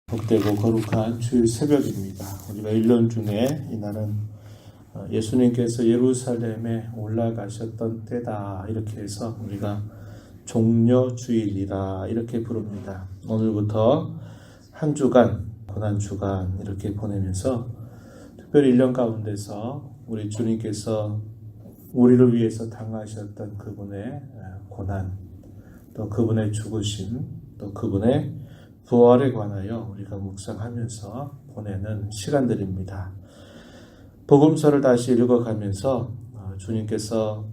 복되고 거룩한 주일 새벽입니다. 우리가 1년 중에 이날은 예수님께서 예루살렘에 올라가셨던 때다 이렇게 해서 우리가 종려주일이라 이렇게 부릅니다. 오늘부터 한 주간 고난주간 이렇게 보내면서 특별히 1년 가운데서 우리 주님께서 우리를 위해서 당하셨던 그분의 고난, 또 그분의 죽으심, 또 그분의 부활에 관하여 우리가 묵상하면서 보내는 시간들입니다. 복음서를 다시 읽어가면서 주님께서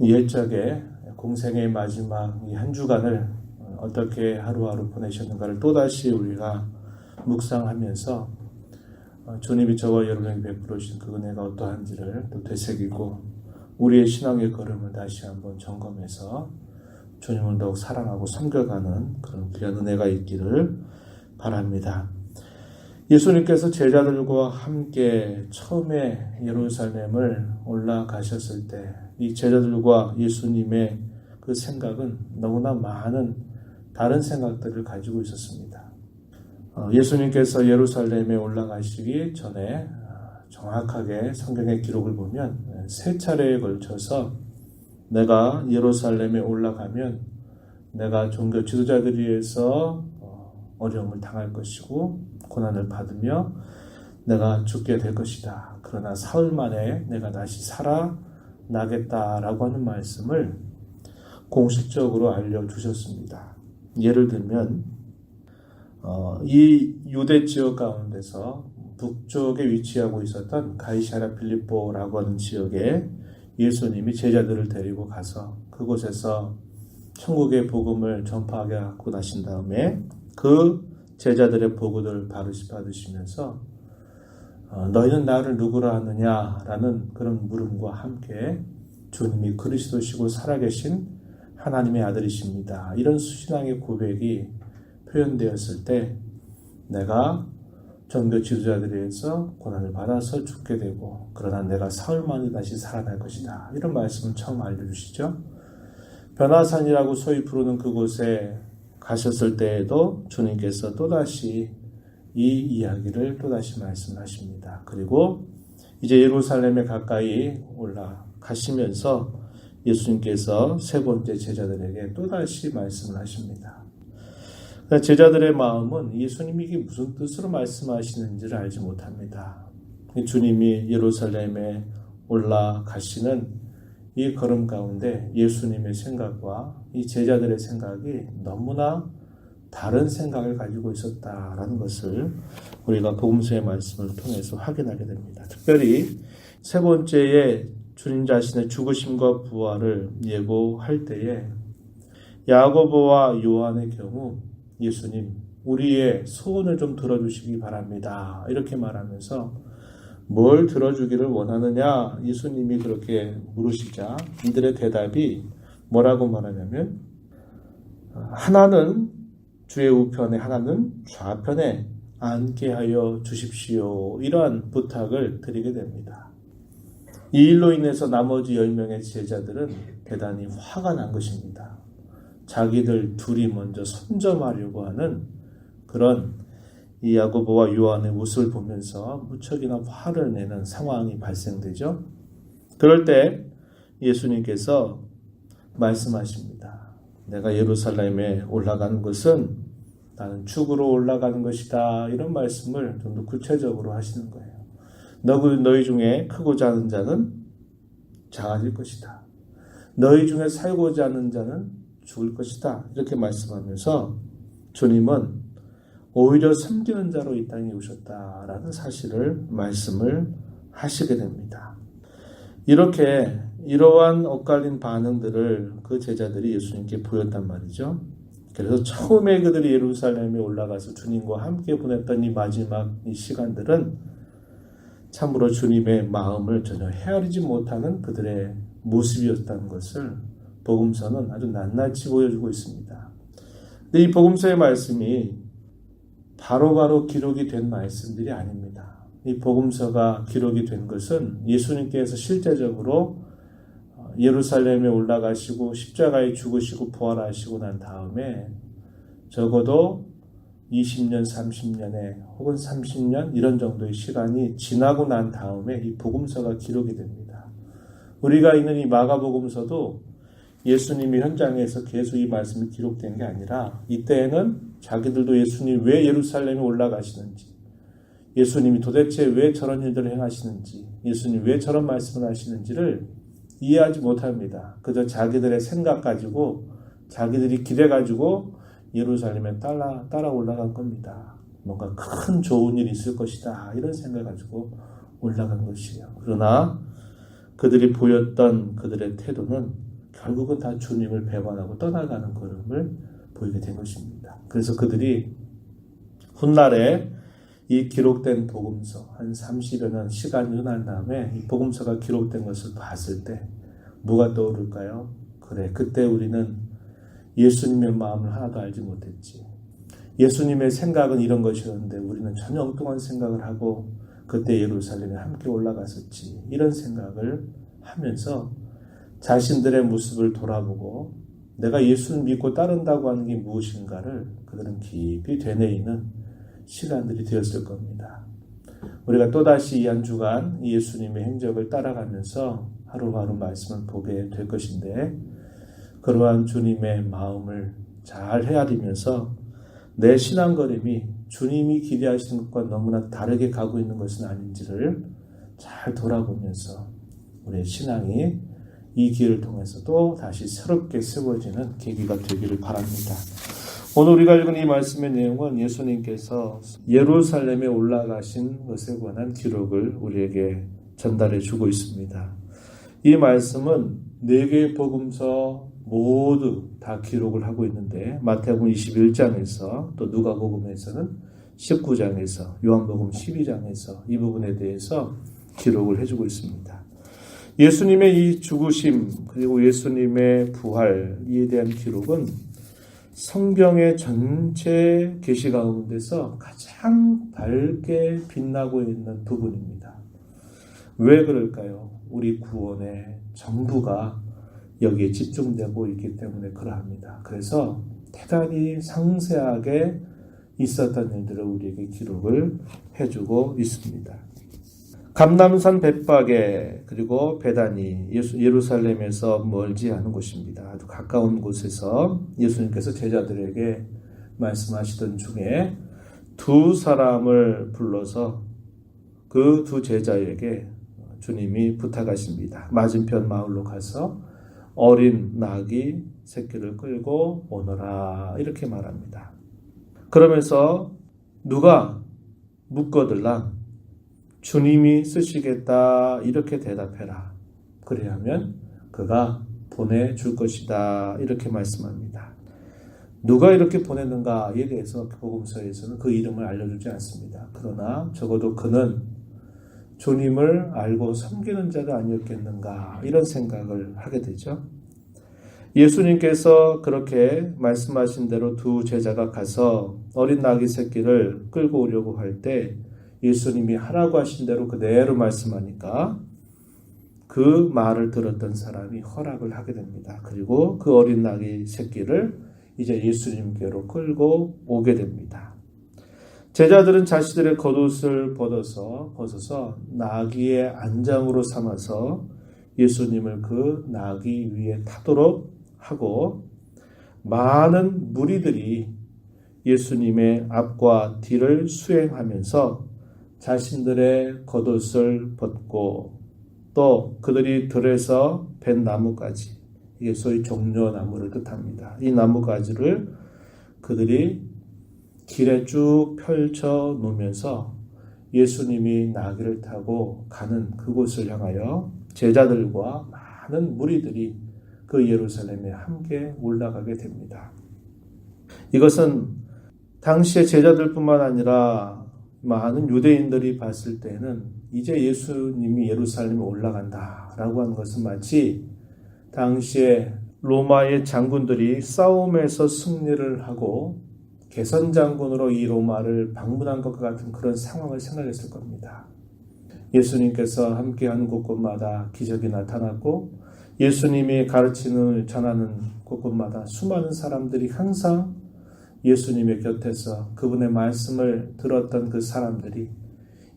옛적에 공생의 마지막 이 한 주간을 어떻게 하루하루 보내셨는가를 또다시 우리가 묵상하면서 주님이 저와 여러분에게 베풀어 주신 그 은혜가 어떠한지를 또 되새기고 우리의 신앙의 걸음을 다시 한번 점검해서 주님을 더욱 사랑하고 섬겨가는 그런 귀한 은혜가 있기를 바랍니다. 예수님께서 제자들과 함께 처음에 예루살렘을 올라가셨을 때 이 제자들과 예수님의 그 생각은 너무나 많은 다른 생각들을 가지고 있었습니다. 예수님께서 예루살렘에 올라가시기 전에 정확하게 성경의 기록을 보면 세 차례에 걸쳐서 내가 예루살렘에 올라가면 내가 종교 지도자들에 의해서 어려움을 당할 것이고 고난을 받으며 내가 죽게 될 것이다. 그러나 사흘 만에 내가 다시 살아나겠다라고 하는 말씀을 공식적으로 알려주셨습니다. 예를 들면 이 유대 지역 가운데서 북쪽에 위치하고 있었던 가이사랴 빌립보라고 하는 지역에 예수님이 제자들을 데리고 가서 그곳에서 천국의 복음을 전파하고 나신 다음에 그 제자들의 보고들을 받으시면서 너희는 나를 누구라 하느냐라는 그런 물음과 함께 주님이 그리스도시고 살아계신 하나님의 아들이십니다. 이런 수신앙의 고백이 표현되었을 때 내가 종교 지도자들에 의해서 고난을 받아서 죽게 되고 그러나 내가 사흘 만에 다시 살아날 것이다. 이런 말씀을 처음 알려주시죠. 변화산이라고 소위 부르는 그곳에 가셨을 때에도 주님께서 또다시 이 이야기를 또다시 말씀하십니다. 그리고 이제 예루살렘에 가까이 올라가시면서 예수님께서 세 번째 제자들에게 또다시 말씀을 하십니다. 제자들의 마음은 예수님이 이게 무슨 뜻으로 말씀하시는지를 알지 못합니다. 주님이 예루살렘에 올라가시는 이 걸음 가운데 예수님의 생각과 이 제자들의 생각이 너무나 다른 생각을 가지고 있었다라는 것을 우리가 복음서의 말씀을 통해서 확인하게 됩니다. 특별히 세 번째에 주님 자신의 죽으심과 부활을 예고할 때에 야고보와 요한의 경우 예수님, 우리의 소원을 좀 들어주시기 바랍니다. 이렇게 말하면서 뭘 들어주기를 원하느냐? 예수님이 그렇게 물으시자 이들의 대답이 뭐라고 말하냐면 하나는 주의 우편에 하나는 좌편에 앉게 하여 주십시오. 이러한 부탁을 드리게 됩니다. 이 일로 인해서 나머지 10명의 제자들은 대단히 화가 난 것입니다. 자기들 둘이 먼저 선점하려고 하는 그런 이 야고보와 요한의 모습을 보면서 무척이나 화를 내는 상황이 발생되죠. 그럴 때 예수님께서 말씀하십니다. 내가 예루살렘에 올라가는 것은 나는 죽으러 올라가는 것이다. 이런 말씀을 좀 더 구체적으로 하시는 거예요. 너희 중에 크고자 하는 자는 작아질 것이다. 너희 중에 살고자 하는 자는 죽을 것이다. 이렇게 말씀하면서 주님은 오히려 섬기는 자로 이 땅에 오셨다라는 사실을 말씀을 하시게 됩니다. 이렇게 이러한 엇갈린 반응들을 그 제자들이 예수님께 보였단 말이죠. 그래서 처음에 그들이 예루살렘에 올라가서 주님과 함께 보냈던 이 마지막 이 시간들은 참으로 주님의 마음을 전혀 헤아리지 못하는 그들의 모습이었다는 것을 복음서는 아주 낱낱이 보여주고 있습니다. 근데 이 복음서의 말씀이 바로바로 기록이 된 말씀들이 아닙니다. 이 복음서가 기록이 된 것은 예수님께서 실제적으로 예루살렘에 올라가시고 십자가에 죽으시고 부활하시고 난 다음에 적어도 20년, 30년에 혹은 30년 이런 정도의 시간이 지나고 난 다음에 이 복음서가 기록이 됩니다. 우리가 있는 이 마가복음서도 예수님이 현장에서 계속 이 말씀이 기록된 게 아니라 이때에는 자기들도 예수님이 왜 예루살렘에 올라가시는지, 예수님이 도대체 왜 저런 일들을 행하시는지, 예수님이 왜 저런 말씀을 하시는지를 이해하지 못합니다. 그저 자기들의 생각 가지고, 자기들이 기대 가지고 예루살렘에 따라 올라간 겁니다. 뭔가 큰 좋은 일이 있을 것이다, 이런 생각 가지고 올라간 것이에요. 그러나 그들이 보였던 그들의 태도는 결국은 다 주님을 배반하고 떠나가는 걸음을 보이게 된 것입니다. 그래서 그들이 훗날에 이 기록된 복음서, 한 30여 년 시간이 지난 다음에 이 복음서가 기록된 것을 봤을 때 뭐가 떠오를까요? 그래, 그때 우리는 예수님의 마음을 하나도 알지 못했지. 예수님의 생각은 이런 것이었는데 우리는 전혀 엉뚱한 생각을 하고 그때 예루살렘에 함께 올라갔었지. 이런 생각을 하면서 자신들의 모습을 돌아보고 내가 예수를 믿고 따른다고 하는 게 무엇인가를 그들은 깊이 되뇌이는 시간들이 되었을 겁니다. 우리가 또다시 이 한 주간 예수님의 행적을 따라가면서 하루하루 말씀을 보게 될 것인데 그러한 주님의 마음을 잘 헤아리면서 내 신앙걸음이 주님이 기대하시는 것과 너무나 다르게 가고 있는 것은 아닌지를 잘 돌아보면서 우리의 신앙이 이 기회를 통해서 또 다시 새롭게 세워지는 계기가 되기를 바랍니다. 오늘 우리가 읽은 이 말씀의 내용은 예수님께서 예루살렘에 올라가신 것에 관한 기록을 우리에게 전달해 주고 있습니다. 이 말씀은 4개의 복음서 모두 다 기록을 하고 있는데 마태복음 21장에서 또 누가복음에서는 19장에서 요한복음 12장에서 이 부분에 대해서 기록을 해주고 있습니다. 예수님의 이 죽으심 그리고 예수님의 부활에 대한 기록은 성경의 전체 계시 가운데서 가장 밝게 빛나고 있는 부분입니다. 왜 그럴까요? 우리 구원의 전부가 여기에 집중되고 있기 때문에 그러합니다. 그래서 대단히 상세하게 있었던 일들을 우리에게 기록을 해주고 있습니다. 감람산 벳박에 그리고 베다니 예루살렘에서 멀지 않은 곳입니다. 아주 가까운 곳에서 예수님께서 제자들에게 말씀하시던 중에 2 사람을 불러서 그 2 제자에게 주님이 부탁하십니다. 맞은편 마을로 가서 어린 나귀 새끼를 끌고 오너라 이렇게 말합니다. 그러면서 누가 묻거들랑 주님이 쓰시겠다 이렇게 대답해라. 그래야면 그가 보내줄 것이다 이렇게 말씀합니다. 누가 이렇게 보냈는가에 대해서 복음서에서는 그 이름을 알려주지 않습니다. 그러나 적어도 그는 주님을 알고 섬기는 자가 아니었겠는가 이런 생각을 하게 되죠. 예수님께서 그렇게 말씀하신 대로 2 제자가 가서 어린 나귀 새끼를 끌고 오려고 할 때 예수님이 하라고 하신 대로 그대로 말씀하니까 그 말을 들었던 사람이 허락을 하게 됩니다. 그리고 그 어린 나귀 새끼를 이제 예수님께로 끌고 오게 됩니다. 제자들은 자신들의 겉옷을 벗어서 나귀의 안장으로 삼아서 예수님을 그 나귀 위에 타도록 하고 많은 무리들이 예수님의 앞과 뒤를 수행하면서 자신들의 겉옷을 벗고 또 그들이 들에서 벤 나무가지, 이게 소위 종려나무를 뜻합니다. 이 나무가지를 그들이 길에 쭉 펼쳐 놓으면서 예수님이 나귀를 타고 가는 그곳을 향하여 제자들과 많은 무리들이 그 예루살렘에 함께 올라가게 됩니다. 이것은 당시의 제자들뿐만 아니라 많은 유대인들이 봤을 때는 이제 예수님이 예루살렘에 올라간다라고 하는 것은 마치 당시에 로마의 장군들이 싸움에서 승리를 하고 개선장군으로 이 로마를 방문한 것과 같은 그런 상황을 생각했을 겁니다. 예수님께서 함께하는 곳곳마다 기적이 나타났고 예수님이 가르치는 전하는 곳곳마다 수많은 사람들이 항상 예수님의 곁에서 그분의 말씀을 들었던 그 사람들이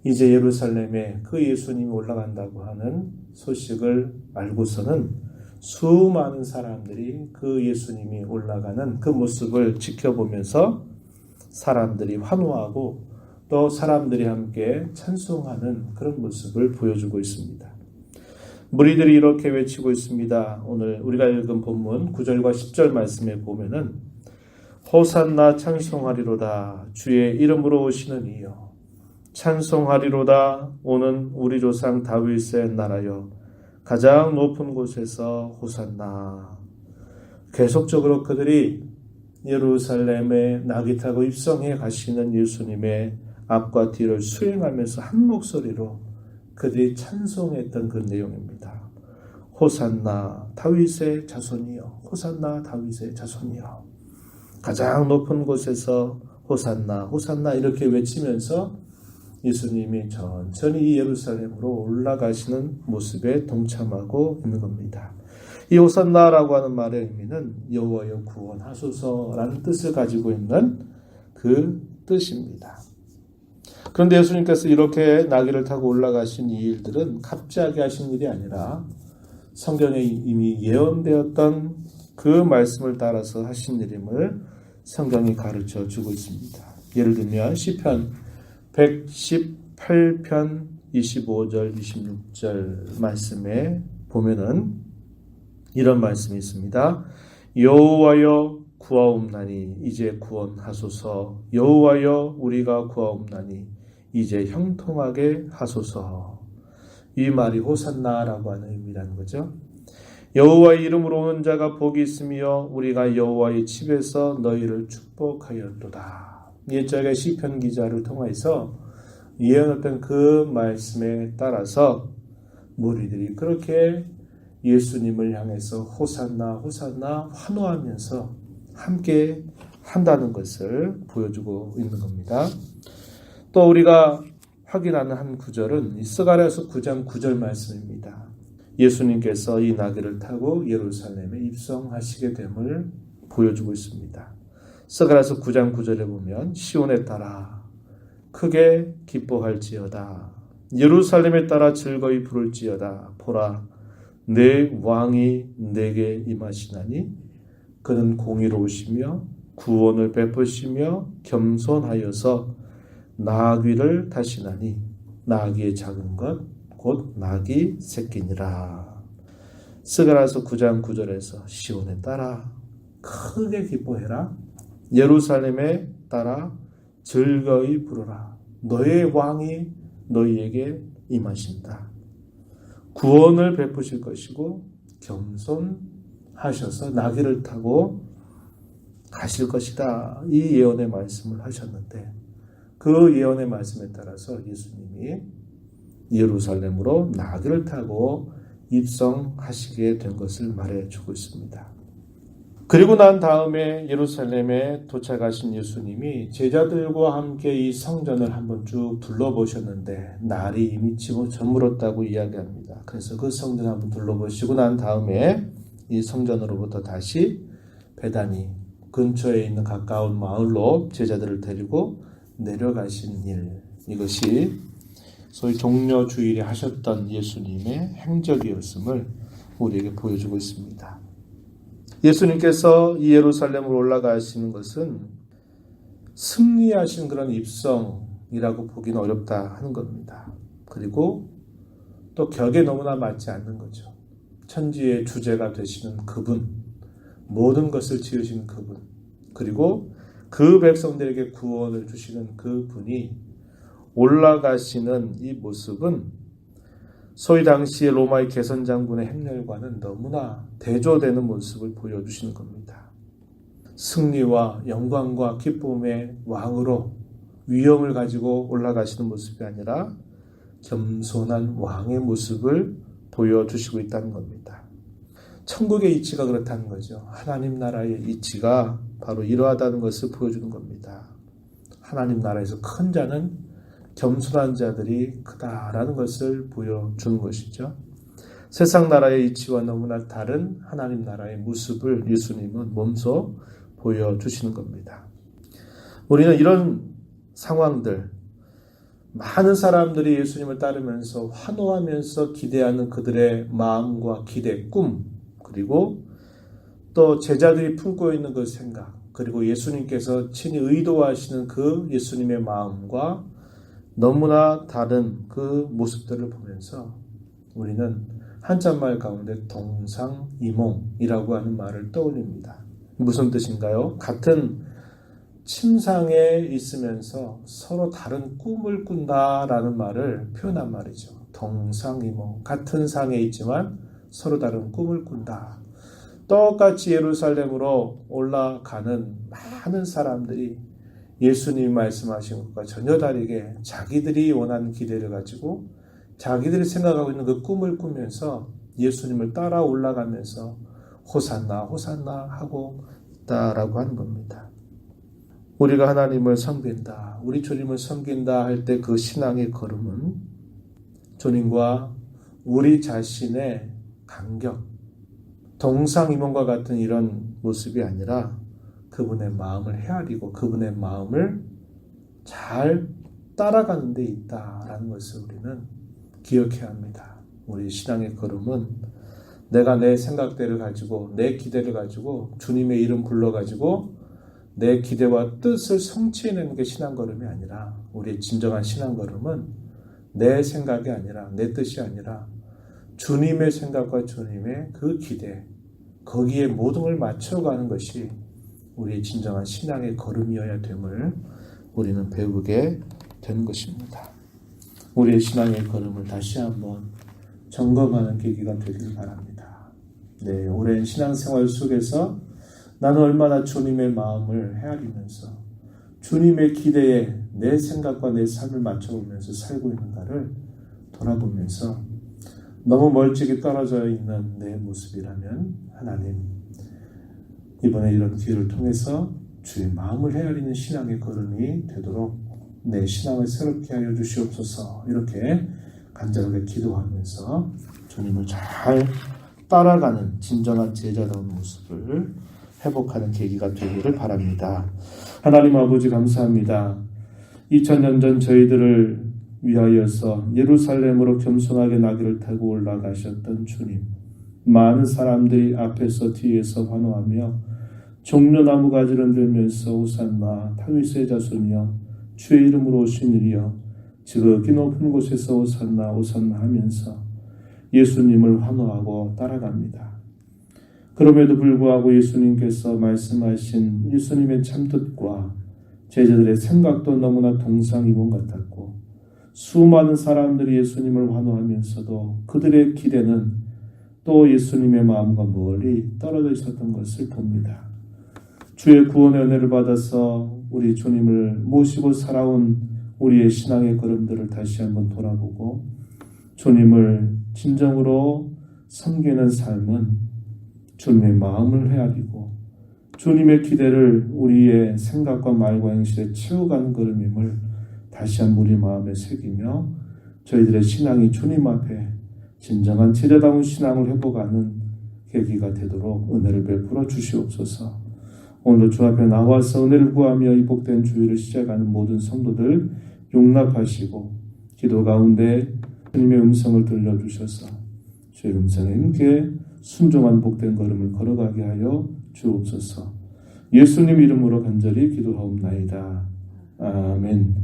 이제 예루살렘에 그 예수님이 올라간다고 하는 소식을 알고서는 수많은 사람들이 그 예수님이 올라가는 그 모습을 지켜보면서 사람들이 환호하고 또 사람들이 함께 찬송하는 그런 모습을 보여주고 있습니다. 무리들이 이렇게 외치고 있습니다. 오늘 우리가 읽은 본문 9절과 10절 말씀에 보면은 호산나 찬송하리로다 주의 이름으로 오시는 이여 찬송하리로다 오는 우리 조상 다윗의 나라여 가장 높은 곳에서 호산나. 계속적으로 그들이 예루살렘에 나귀 타고 입성해 가시는 예수님의 앞과 뒤를 수행하면서 한 목소리로 그들이 찬송했던 그 내용입니다. 호산나 다윗의 자손이여 호산나 다윗의 자손이여 가장 높은 곳에서 호산나 호산나 이렇게 외치면서 예수님이 천천히 이 예루살렘으로 올라가시는 모습에 동참하고 있는 겁니다. 이 호산나라고 하는 말의 의미는 여호와여 구원하소서라는 뜻을 가지고 있는 그 뜻입니다. 그런데 예수님께서 이렇게 나귀를 타고 올라가신 이 일들은 갑자기 하신 일이 아니라 성경에 이미 예언되었던 그 말씀을 따라서 하신 일임을 성경이 가르쳐 주고 있습니다. 예를 들면 시편 118편 25절 26절 말씀에 보면은 이런 말씀이 있습니다. 여호와여 구하옵나니 이제 구원하소서. 여호와여 우리가 구하옵나니 이제 형통하게 하소서. 이 말이 호산나라고 하는 의미라는 거죠. 여호와의 이름으로 오는 자가 복이 있으며 우리가 여호와의 집에서 너희를 축복하였도다. 옛적의 시편 기자를 통해서 예언했던 그 말씀에 따라서 무리들이 그렇게 예수님을 향해서 호산나 호산나 환호하면서 함께 한다는 것을 보여주고 있는 겁니다. 또 우리가 확인하는 한 구절은 스가랴서 9장 9절 말씀입니다. 예수님께서 이 나귀를 타고 예루살렘에 입성하시게 됨을 보여주고 있습니다. 스가랴서 9장 9절에 보면 시온에 따라 크게 기뻐할지어다 예루살렘에 따라 즐거이 부를지어다 보라 내 왕이 내게 임하시나니 그는 공의로우시며 구원을 베푸시며 겸손하여서 나귀를 타시나니 나귀의 작은 것 곧 나귀 새끼니라. 스가랴서 9장 9절에서 시온에 따라 크게 기뻐해라 예루살렘에 따라 즐거이 부르라 너의 왕이 너희에게 임하신다. 구원을 베푸실 것이고 겸손하셔서 나귀를 타고 가실 것이다. 이 예언의 말씀을 하셨는데 그 예언의 말씀에 따라서 예수님이 예루살렘으로 나귀를 타고 입성하시게 된 것을 말해주고 있습니다. 그리고 난 다음에 예루살렘에 도착하신 예수님이 제자들과 함께 이 성전을 한번 쭉 둘러보셨는데 날이 이미 저물었다고 이야기합니다. 그래서 그 성전을 한번 둘러보시고 난 다음에 이 성전으로부터 다시 베다니 근처에 있는 가까운 마을로 제자들을 데리고 내려가신 일, 이것이 소위 종려 주일에 하셨던 예수님의 행적이었음을 우리에게 보여주고 있습니다. 예수님께서 이 예루살렘으로 올라가시는 것은 승리하신 그런 입성이라고 보기는 어렵다 하는 겁니다. 그리고 또 격에 너무나 맞지 않는 거죠. 천지의 주제가 되시는 그분, 모든 것을 지으신 그분, 그리고 그 백성들에게 구원을 주시는 그분이 올라가시는 이 모습은 소위 당시의 로마의 개선 장군의 행렬과는 너무나 대조되는 모습을 보여주시는 겁니다. 승리와 영광과 기쁨의 왕으로 위엄을 가지고 올라가시는 모습이 아니라 겸손한 왕의 모습을 보여주시고 있다는 겁니다. 천국의 이치가 그렇다는 거죠. 하나님 나라의 이치가 바로 이러하다는 것을 보여주는 겁니다. 하나님 나라에서 큰 자는 겸손한 자들이 크다라는 것을 보여주는 것이죠. 세상 나라의 이치와 너무나 다른 하나님 나라의 모습을 예수님은 몸소 보여주시는 겁니다. 우리는 이런 상황들, 많은 사람들이 예수님을 따르면서 환호하면서 기대하는 그들의 마음과 기대, 꿈, 그리고 또 제자들이 품고 있는 그 생각, 그리고 예수님께서 친히 의도하시는 그 예수님의 마음과 너무나 다른 그 모습들을 보면서 우리는 한자말 가운데 동상이몽이라고 하는 말을 떠올립니다. 무슨 뜻인가요? 같은 침상에 있으면서 서로 다른 꿈을 꾼다라는 말을 표현한 말이죠. 동상이몽, 같은 상에 있지만 서로 다른 꿈을 꾼다. 똑같이 예루살렘으로 올라가는 많은 사람들이 예수님이 말씀하신 것과 전혀 다르게 자기들이 원하는 기대를 가지고 자기들이 생각하고 있는 그 꿈을 꾸면서 예수님을 따라 올라가면서 호산나 호산나 하고 있다라고 하는 겁니다. 우리가 하나님을 섬긴다, 우리 주님을 섬긴다 할 때 그 신앙의 걸음은 주님과 우리 자신의 간격, 동상이몽과 같은 이런 모습이 아니라 그분의 마음을 헤아리고 그분의 마음을 잘 따라가는 데 있다라는 것을 우리는 기억해야 합니다. 우리 신앙의 걸음은 내가 내 생각대를 가지고 내 기대를 가지고 주님의 이름 불러가지고 내 기대와 뜻을 성취해내는 게 신앙 걸음이 아니라 우리의 진정한 신앙 걸음은 내 생각이 아니라 내 뜻이 아니라 주님의 생각과 주님의 그 기대, 거기에 모든 걸 맞춰가는 것이 우리의 진정한 신앙의 걸음이어야 됨을 우리는 배우게 되는 것입니다. 우리의 신앙의 걸음을 다시 한번 점검하는 계기가 되길 바랍니다. 네, 오랜 신앙생활 속에서 나는 얼마나 주님의 마음을 헤아리면서 주님의 기대에 내 생각과 내 삶을 맞춰보면서 살고 있는가를 돌아보면서 너무 멀찍이 떨어져 있는 내 모습이라면 하나님, 이번에 이런 기회를 통해서 주의 마음을 헤아리는 신앙의 걸음이 되도록 내 신앙을 새롭게 하여 주시옵소서. 이렇게 간절하게 기도하면서 주님을 잘 따라가는 진정한 제자다운 모습을 회복하는 계기가 되기를 바랍니다. 하나님 아버지 감사합니다. 2000년 전 저희들을 위하여서 예루살렘으로 겸손하게 나귀를 타고 올라가셨던 주님, 많은 사람들이 앞에서 뒤에서 환호하며 종려나무 가지를 들면서 호산나 다윗의 자손이여 주의 이름으로 오신 이리여 지극히 높은 곳에서 호산나 호산나 하면서 예수님을 환호하고 따라갑니다. 그럼에도 불구하고 예수님께서 말씀하신 예수님의 참뜻과 제자들의 생각도 너무나 동상이몽 같았고 수많은 사람들이 예수님을 환호하면서도 그들의 기대는 또 예수님의 마음과 멀리 떨어져 있었던 것을 봅니다. 주의 구원의 은혜를 받아서 우리 주님을 모시고 살아온 우리의 신앙의 걸음들을 다시 한번 돌아보고 주님을 진정으로 섬기는 삶은 주님의 마음을 헤아리고 주님의 기대를 우리의 생각과 말과 행실에 채워가는 걸음임을 다시 한번 우리 마음에 새기며 저희들의 신앙이 주님 앞에 진정한 제자다운 신앙을 회복하는 계기가 되도록 은혜를 베풀어 주시옵소서. 오늘도 주 앞에 나와서 은혜를 구하며 이 복된 주일을 시작하는 모든 성도들 용납하시고 기도 가운데 주님의 음성을 들려주셔서 주의 음성에 함께 순종한 복된 걸음을 걸어가게 하여 주옵소서. 예수님 이름으로 간절히 기도하옵나이다. 아멘.